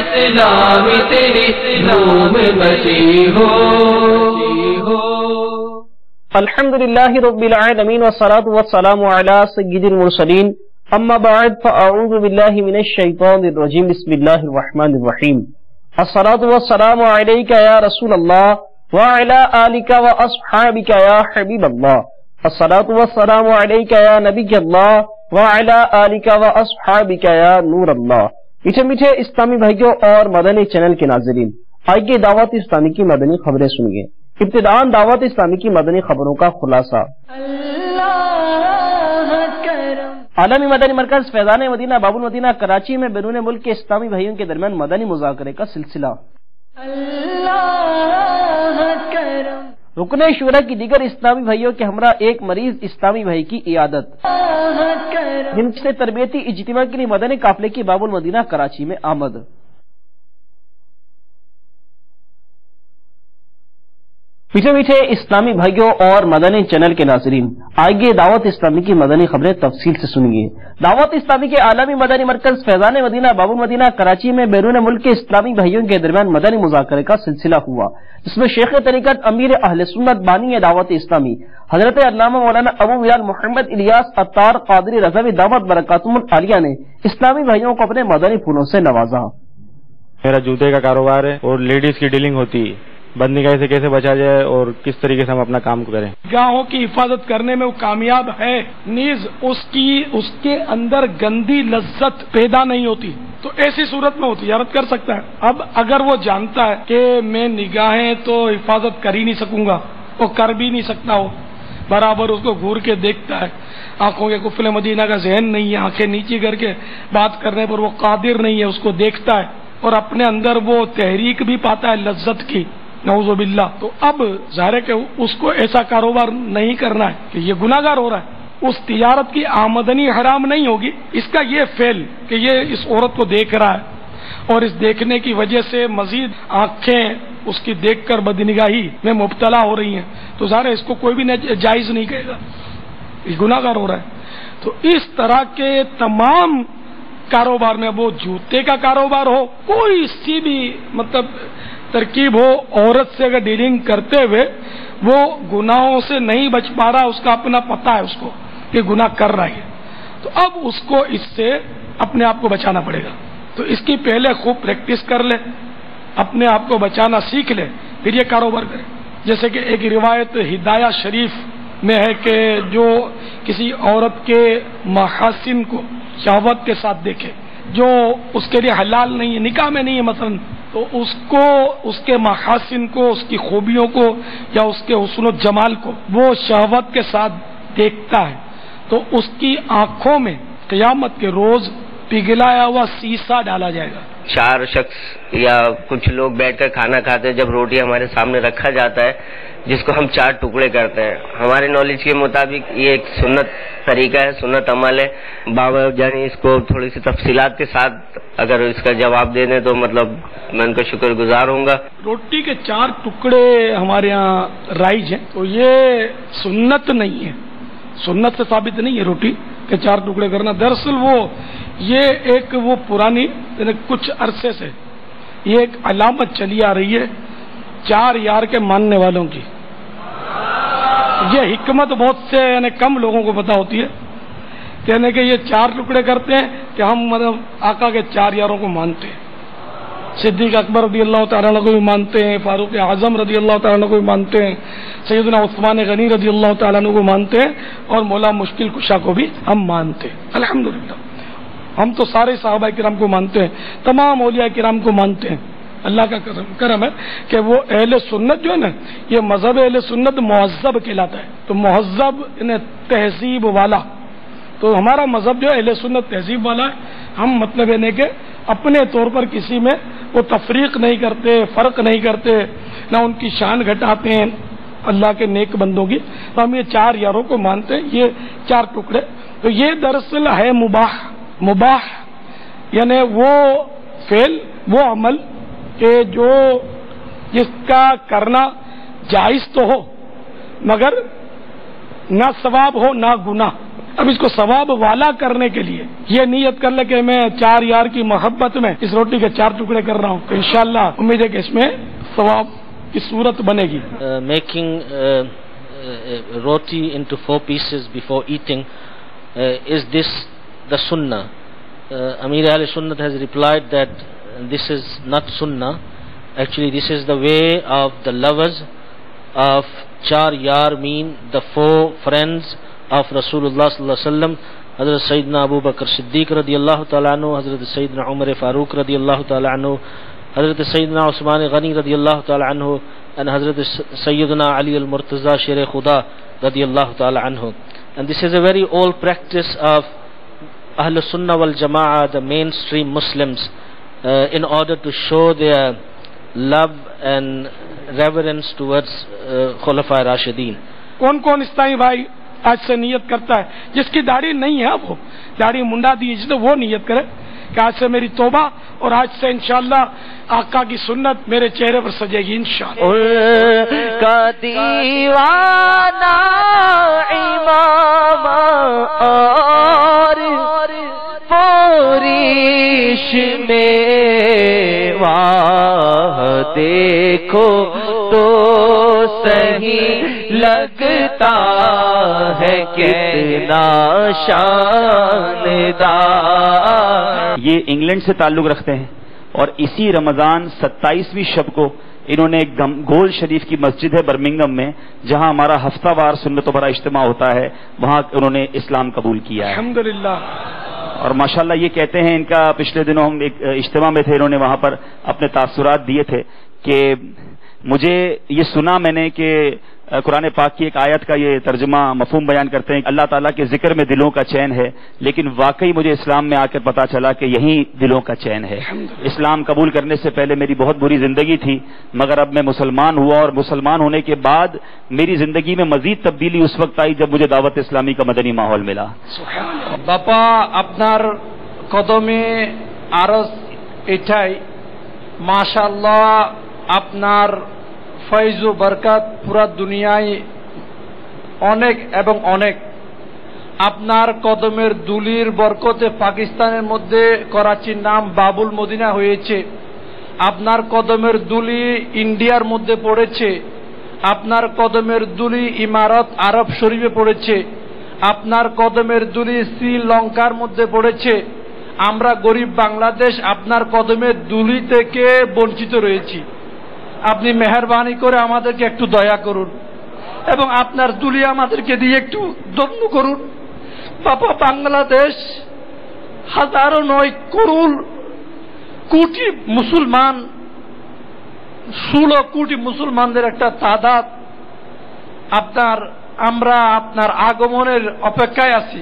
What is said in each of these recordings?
اسلام تیری نام بچی ہو. الحمدللہ رب العالمین والصلاة والسلام علی سید المرسلین اما بعد فاعوذ باللہ من الشیطان الرجیم بسم اللہ الرحمن الرحیم. الصلاة والسلام علیک یا رسول اللہ وعلی آلک واصحابک یا حبیب اللہ. الصلاة والسلام علیک یا نبی اللہ وعلی آلک واصحابک یا نور اللہ. میٹھے میٹھے اسلامی بھائیوں اور مدنی چینل کے ناظرین، آئیے دعوت اسلامی کی مدنی خبریں سنیے. ابتداءً دعوت اسلامی کی مدنی خبروں کا خلاصہ. عالمی مدنی مرکز فیضان مدینہ باب المدینہ کراچی میں بیرون ملک کے اسلامی بھائیوں کے درمیان مدنی مذاکرے کا سلسلہ. رکن شورا کی دیگر اسلامی بھائیوں کے ہمراہ ایک مریض اسلامی بھائی کی عیادت. جن سے تربیتی اجتماع کے لیے مدنی قافلے کی باب المدینہ کراچی میں آمد. میٹھے میٹھے اسلامی بھائیوں اور مدنی چینل کے ناظرین، آئیے دعوت اسلامی کی مدنی خبریں تفصیل سے سنیے. دعوت اسلامی کے عالمی مدنی مرکز فیضان مدینہ باب المدینہ کراچی میں بیرون ملک کے اسلامی بھائیوں کے درمیان مدنی مذاکرے کا سلسلہ ہوا، جس میں شیخ طریقت امیر اہل سنت بانی دعوت اسلامی حضرت علامہ مولانا ابو بلال محمد الیاس عطار قادری رضوی دعوت برکاتہم العالیہ نے اسلامی بھائیوں کو اپنے مدنی پھولوں سے نوازا. میرا جوتے کا کاروبار ہے اور لیڈیز کی ڈیلنگ ہوتی ہے. بد نگاہی سے کیسے بچا جائے اور کس طریقے سے ہم اپنا کام کریں. نگاہوں کی حفاظت کرنے میں وہ کامیاب ہے، نیز اس کے اندر گندی لذت پیدا نہیں ہوتی، تو ایسی صورت میں وہ تجارت کر سکتا ہے. اب اگر وہ جانتا ہے کہ میں نگاہیں تو حفاظت کر ہی نہیں سکوں گا، وہ کر بھی نہیں سکتا ہو، برابر اس کو گھور کے دیکھتا ہے، آنکھوں کے قفل مدینہ کا ذہن نہیں ہے، آنکھیں نیچی کر کے بات کرنے پر وہ قادر نہیں ہے، اس کو دیکھتا ہے اور اپنے اندر وہ تحریک بھی پاتا ہے لذت کی، نعوذ باللہ. تو اب ظاہر ہے کہ اس کو ایسا کاروبار نہیں کرنا ہے کہ یہ گناہگار ہو رہا ہے. اس تجارت کی آمدنی حرام نہیں ہوگی، اس کا یہ فعل کہ یہ اس عورت کو دیکھ رہا ہے اور اس دیکھنے کی وجہ سے مزید آنکھیں اس کی دیکھ کر بدنگاہی میں مبتلا ہو رہی ہیں، تو ظاہر ہے اس کو کوئی بھی جائز نہیں کہے گا، یہ گناہگار ہو رہا ہے. تو اس طرح کے تمام کاروبار میں، وہ جوتے کا کاروبار ہو، کوئی سی بھی مطلب ترکیب ہو، عورت سے اگر ڈیلنگ کرتے ہوئے وہ گناہوں سے نہیں بچ پا رہا، اس کا اپنا پتہ ہے اس کو کہ گناہ کر رہا ہے، تو اب اس کو اس سے اپنے آپ کو بچانا پڑے گا. تو اس کی پہلے خوب پریکٹس کر لے، اپنے آپ کو بچانا سیکھ لے، پھر یہ کاروبار کرے. جیسے کہ ایک روایت ہدایہ شریف میں ہے کہ جو کسی عورت کے محاسن کو شہوت کے ساتھ دیکھے، جو اس کے لیے حلال نہیں ہے، نکاح میں نہیں ہے مثلاً، تو اس کو اس کے محاسن کو، اس کی خوبیوں کو یا اس کے حسن و جمال کو وہ شہوت کے ساتھ دیکھتا ہے، تو اس کی آنکھوں میں قیامت کے روز پگھلایا ہوا سیسا ڈالا جائے گا. 4 شخص یا کچھ لوگ بیٹھ کر کھانا کھاتے ہیں، جب روٹی ہمارے سامنے رکھا جاتا ہے جس کو ہم 4 ٹکڑے کرتے ہیں، ہمارے نالج کے مطابق یہ ایک سنت طریقہ ہے، سنت عمل ہے. بابا جانی اس کو تھوڑی سی تفصیلات کے ساتھ اگر اس کا جواب دے دیں تو مطلب میں ان کا شکر گزار ہوں گا. روٹی کے 4 ٹکڑے ہمارے یہاں رائج ہیں، تو یہ سنت نہیں ہے، سنت سے ثابت نہیں ہے روٹی کے 4 ٹکڑے کرنا. دراصل یہ ایک وہ پرانی کچھ عرصے سے یہ ایک علامت چلی آ رہی ہے 4 یار کے ماننے والوں کی. یہ حکمت بہت سے یعنی کم لوگوں کو پتہ ہوتی ہے، کہنے کہ یہ 4 ٹکڑے کرتے ہیں کہ ہم مطلب آقا کے 4 یاروں کو مانتے ہیں. صدیق اکبر رضی اللہ تعالیٰ عنہ کو بھی مانتے ہیں، فاروق اعظم رضی اللہ تعالیٰ عنہ کو بھی مانتے ہیں، سیدنا عثمان غنی رضی اللہ تعالیٰ عنہ کو مانتے ہیں، اور مولا مشکل کشا کو بھی ہم مانتے ہیں. الحمدللہ ہم تو سارے صحابہ کرام کو مانتے ہیں، تمام اولیاء کرام کو مانتے ہیں. اللہ کا کرم ہے کہ وہ اہل سنت جو ہے نا، یہ مذہب اہل سنت مہذب کہلاتا ہے. تو مہذب یعنی تہذیب والا، تو ہمارا مذہب جو اہل سنت تہذیب والا ہے. ہم مطلب ہے کہ اپنے طور پر کسی میں وہ تفریق نہیں کرتے، فرق نہیں کرتے، نہ ان کی شان گھٹاتے ہیں اللہ کے نیک بندوں کی. تو ہم یہ 4 یاروں کو مانتے ہیں، یہ 4 ٹکڑے. تو یہ دراصل ہے مباح یعنی وہ فعل، وہ عمل کہ جو جس کا کرنا جائز تو ہو مگر نہ ثواب ہو نہ گناہ. اب اس کو ثواب والا کرنے کے لیے یہ نیت کر لے کہ میں 4 یار کی محبت میں اس روٹی کے 4 ٹکڑے کر رہا ہوں تو انشاءاللہ امید ہے کہ اس میں ثواب کی صورت بنے گی. Making roti into 4 pieces before eating, is this the sunnah? Amir Ahl Sunnat has replied that this is not sunnah. Actually, this is the way of the lovers of 4 yar, mean the 4 friends of Rasulullah sallallahu alaihi wasallam, Hazrat Sayyidina Abu Bakr Siddiq radiyallahu ta'ala anhu, Hazrat Sayyidina Umar Farooq radiyallahu ta'ala anhu, Hazrat Sayyidina Usman Ghani radiyallahu ta'ala anhu, and Hazrat Sayyidina Ali al-Murtaza Sher Khuda radiyallahu ta'ala anhu. And this is a very old practice of Ahl Sunnah wal Jama'ah, the mainstream Muslims, in order to show their love and reverence towards Khulafa Rashidin. کون کون اسلامی بھائی آج سے نیت کرتا ہے؟ جس کی داڑھی نہیں ہے وہ داڑھی منڈا دی جس نے وہ نیت کرے کہ آج سے میری توبہ اور آج سے انشاءاللہ آقا کی سنت میرے چہرے پر سجے گی انشاءاللہ. ان کا دیوانہ امام اور پوریش میں واہ دیکھو تو صحیح لگتا ہے کتنا شاندار. یہ انگلینڈ سے تعلق رکھتے ہیں اور اسی رمضان 27ویں شب کو انہوں نے گول شریف کی مسجد ہے برمنگم میں جہاں ہمارا ہفتہ وار سنت و برا اجتماع ہوتا ہے وہاں انہوں نے اسلام قبول کیا ہے الحمدللہ. اور ماشاءاللہ یہ کہتے ہیں ان کا پچھلے دنوں ہم ایک اجتماع میں تھے انہوں نے وہاں پر اپنے تاثرات دیے تھے کہ مجھے یہ سنا میں نے کہ قرآن پاک کی ایک آیت کا یہ ترجمہ مفہوم بیان کرتے ہیں اللہ تعالیٰ کے ذکر میں دلوں کا چین ہے لیکن واقعی مجھے اسلام میں آ کر پتا چلا کہ یہی دلوں کا چین ہے. اسلام قبول کرنے سے پہلے میری بہت بری زندگی تھی مگر اب میں مسلمان ہوا اور مسلمان ہونے کے بعد میری زندگی میں مزید تبدیلی اس وقت آئی جب مجھے دعوت اسلامی کا مدنی ماحول ملا. বাপা আপনার কদমে আরজ এটাই মাশাআল্লাহ আপনার ফয়জ ও বরকত পুরা দুনিয়ায় অনেক এবং অনেক আপনার কদমের দুলির বরকতে পাকিস্তানের মধ্যে করাচির নাম বাবুল মদিনা হয়েছে আপনার কদমের দুলি ইন্ডিয়ার মধ্যে পড়েছে আপনার কদমের দুলি ইমারত আরব শরীফে পড়েছে আপনার কদমের দুলি শ্রীলঙ্কার মধ্যে পড়েছে আমরা গরিব বাংলাদেশ আপনার কদমের দুলি থেকে বঞ্চিত রয়েছি আপনি মেহেরবানি করে আমাদেরকে একটু দয়া করুন এবং আপনার দুলি আমাদেরকে দিয়ে একটু ধন্য করুন বাবা বাংলাদেশ হাজারো নয় করোড় কোটি মুসলমান 16 কোটি মুসলমানদের একটা তাদাদ আমরা আপনার আগমনের অপেক্ষায় আছি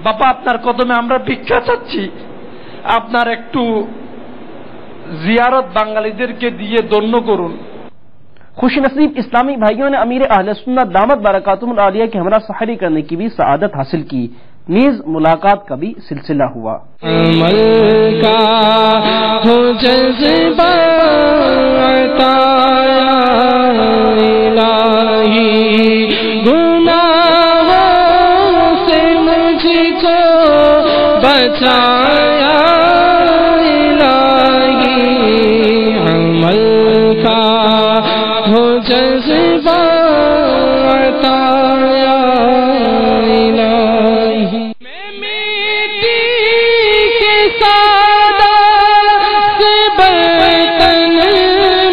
বাবা আপনার কদমে আমরা ভিক্ষা চাচ্ছি আপনার একটু জিয়ারত বাঙালিদেরকে দিয়ে ধন্য করুন. خوش نصیب اسلامی بھائیوں نے امیر اہل سنت دامت برکاتہم العالیہ کے ہمراہ سحری کرنے کی بھی سعادت حاصل کی نیز ملاقات کا بھی سلسلہ ہوا. عمل کا ہو جذبہ عطا الہی گناہوں سے مجھ کو بچایا جذبہ عطا الہی میں مٹی کے سادہ سے برتن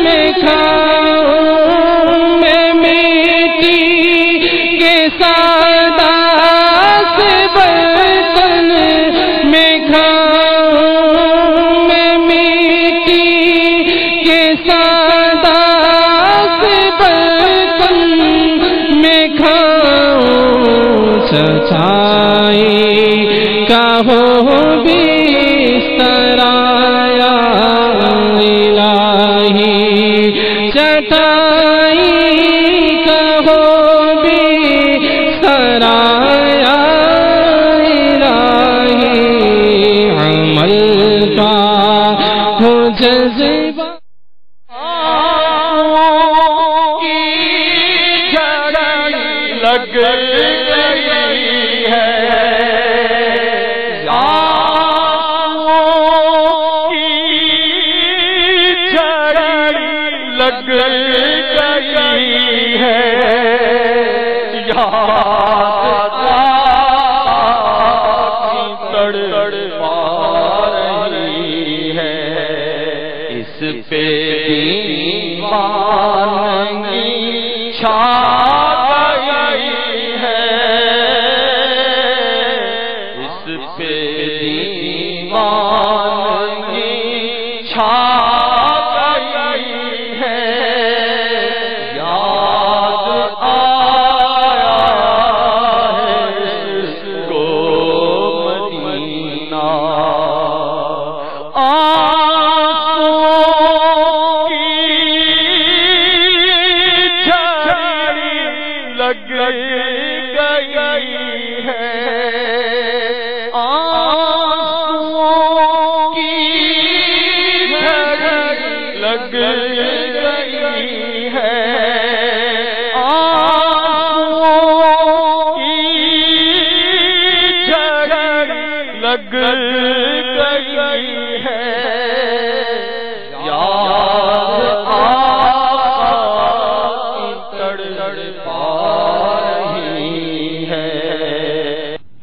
میں کھاؤں میں مٹی کے سادہ سے برتن میں کھاؤں میں مٹی کے سادہ چچائی کا ہو بسترایا الہی چٹائی کا ہو بسترایا الہی عمل کا ہو جذبہ کی جڑائی لگ گئی ہے لگ گئی ہے یاد تڑپا رہی ہے اس پہ دیوانگی چھا گئی ہے اس پہ دیوانگی چھا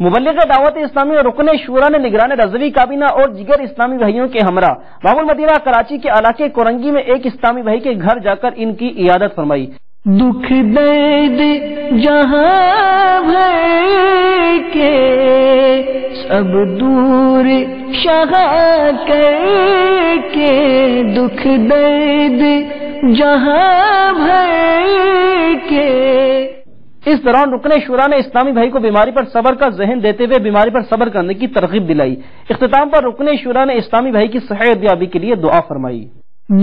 مبلغ دعوت اسلامی اور رکن شورا نے نگران رضوی کابینہ اور دیگر اسلامی بھائیوں کے ہمراہ باب المدینہ کراچی کے علاقے کورنگی میں ایک اسلامی بھائی کے گھر جا کر ان کی عیادت فرمائی۔ دکھ درد جہاں بھر کے سب دور شاہ کر کے، دکھ درد جہاں بھر کے۔ اس دوران رکن شورا نے اسلامی بھائی کو بیماری پر صبر کا ذہن دیتے ہوئے بیماری پر صبر کرنے کی ترغیب دلائی۔ اختتام پر رکن شورا نے اسلامی بھائی کی صحت یابی کے لیے دعا فرمائی۔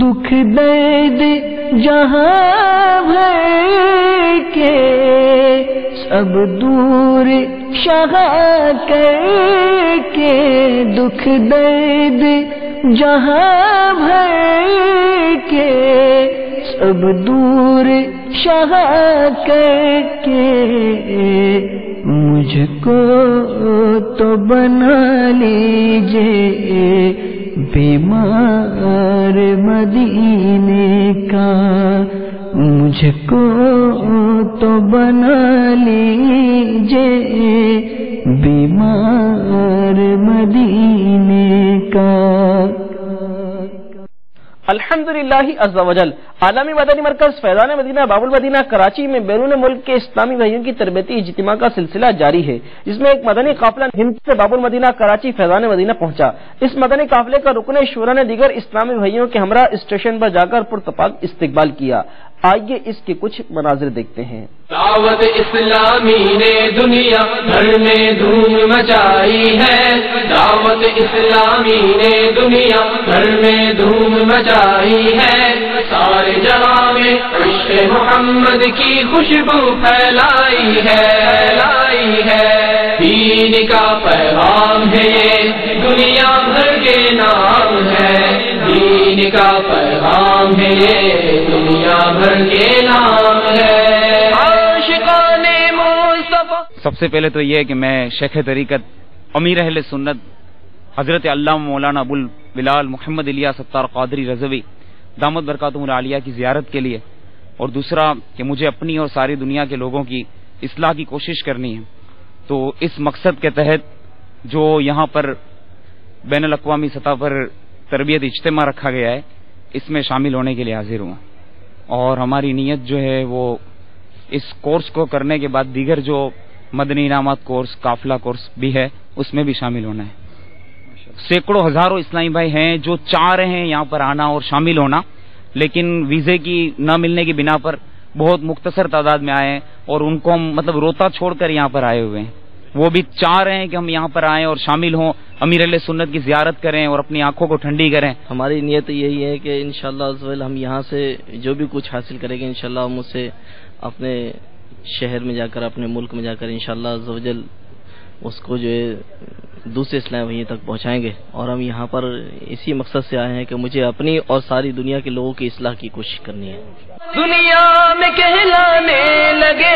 دکھ درد جہاں بھر کے سب دور شاہ کر کے، دکھ درد جہاں بھر کے سب دور شاہ کر کے، مجھ کو تو بنا لیجیے بیمار مدینے کا، مجھ کو تو بنا لیجیے بیمار مدینے کا۔ الحمدللہ عز وجل عالمی مدنی مرکز فیضان مدینہ باب المدینہ کراچی میں بیرون ملک کے اسلامی بھائیوں کی تربیتی اجتماع کا سلسلہ جاری ہے، جس میں ایک مدنی قافلہ ہند سے باب المدینہ کراچی فیضان مدینہ پہنچا۔ اس مدنی قافلے کا رکن شورا نے دیگر اسلامی بھائیوں کے ہمراہ اسٹیشن پر جا کر پرتپاک استقبال کیا۔ آئیے اس کے کچھ مناظر دیکھتے ہیں۔ دعوت اسلامی نے دنیا بھر میں دھوم مچائی ہے، دعوت اسلامی نے دنیا بھر میں دھوم مچائی ہے، سارے جہاں میں عشق محمد کی خوشبو پھیلائی ہے، دین کا پیغام ہے یہ دنیا بھر کے نام ہے، دین کا پیغام ہے یہ دنیا بھر کے نام ہے۔ سب سے پہلے تو یہ ہے کہ میں شیخ طریقت امیر اہل سنت حضرت علامہ مولانا ابو البلال محمد الیاس ستار قادری رضوی دامت برکاتہم العالیہ کی زیارت کے لیے، اور دوسرا کہ مجھے اپنی اور ساری دنیا کے لوگوں کی اصلاح کی کوشش کرنی ہے، تو اس مقصد کے تحت جو یہاں پر بین الاقوامی سطح پر تربیت اجتماع رکھا گیا ہے، اس میں شامل ہونے کے لیے حاضر ہوں، اور ہماری نیت جو ہے وہ اس کورس کو کرنے کے بعد دیگر جو مدنی انعامات کورس قافلہ کورس بھی ہے اس میں بھی شامل ہونا ہے۔ سینکڑوں ہزاروں اسلامی بھائی ہیں جو چاہ رہے ہیں یہاں پر آنا اور شامل ہونا، لیکن ویزے کی نہ ملنے کی بنا پر بہت مختصر تعداد میں آئے ہیں، اور ان کو ہم روتا چھوڑ کر یہاں پر آئے ہوئے ہیں۔ وہ بھی چاہ رہے ہیں کہ ہم یہاں پر آئیں اور شامل ہوں، امیر اہل سنت کی زیارت کریں اور اپنی آنکھوں کو ٹھنڈی کریں۔ ہماری نیت یہی ہے کہ انشاءاللہ ہم یہاں سے جو بھی کچھ حاصل کریں گے انشاءاللہ ہم اسے اپنے شہر میں جا کر، اپنے ملک میں جا کر انشاءاللہ عز و جل اس کو جو ہے دوسرے اسلام بھائیوں تک پہنچائیں گے، اور ہم یہاں پر اسی مقصد سے آئے ہیں کہ مجھے اپنی اور ساری دنیا کے لوگوں کی اصلاح کی کوشش کرنی ہے۔ دنیا میں کہلانے لگے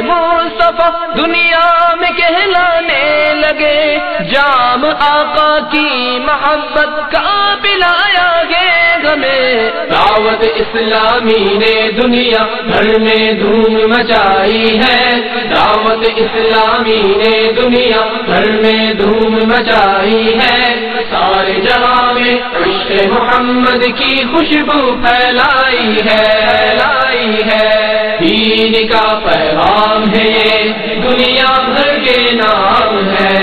مصطفیٰ دنیا میں کہلانے لگے، جام آقا کی محبت کا پلایا گے ہمیں۔ دعوت اسلامی نے دنیا بھر میں دھوم مچائی ہے، دعوت اسلامی نے دنیا بھر میں دھوم مچائی ہے، سارے جہاں میں عشق محمد کی خوشبو پھیلائی ہے، پھیلائی ہے۔ دین کا پیغام ہے یہ، دنیا بھر کے نام ہے،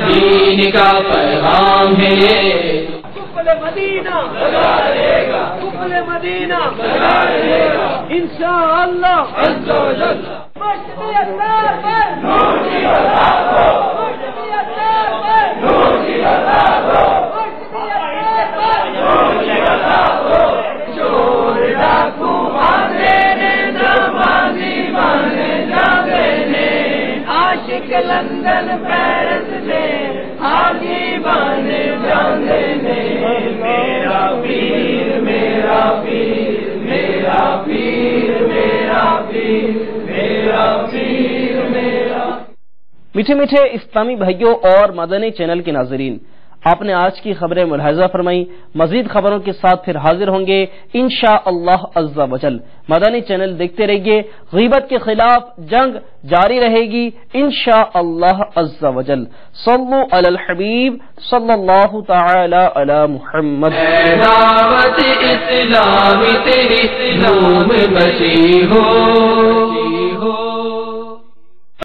دین کا پیغام ہے یہ۔ مدینہ مدینہ انشاءاللہ عز و جل۔ لندن پیرس نے آگے بانے جانے نے، میرا پیر میرا پیر میرا پیر میرا پیر میرا پیر میرا۔ میٹھے میٹھے اسلامی بھائیوں اور مدنی چینل کے ناظرین، آپ نے آج کی خبریں ملاحظہ فرمائی۔ مزید خبروں کے ساتھ پھر حاضر ہوں گے انشاءاللہ عز و جل۔ مدنی چینل دیکھتے رہیے، غیبت کے خلاف جنگ جاری رہے گی انشاءاللہ عز و جل۔ صلو علی الحبیب صلی اللہ تعالی علی محمد۔ دعوت اسلامی تیری دھوم مچی ہو،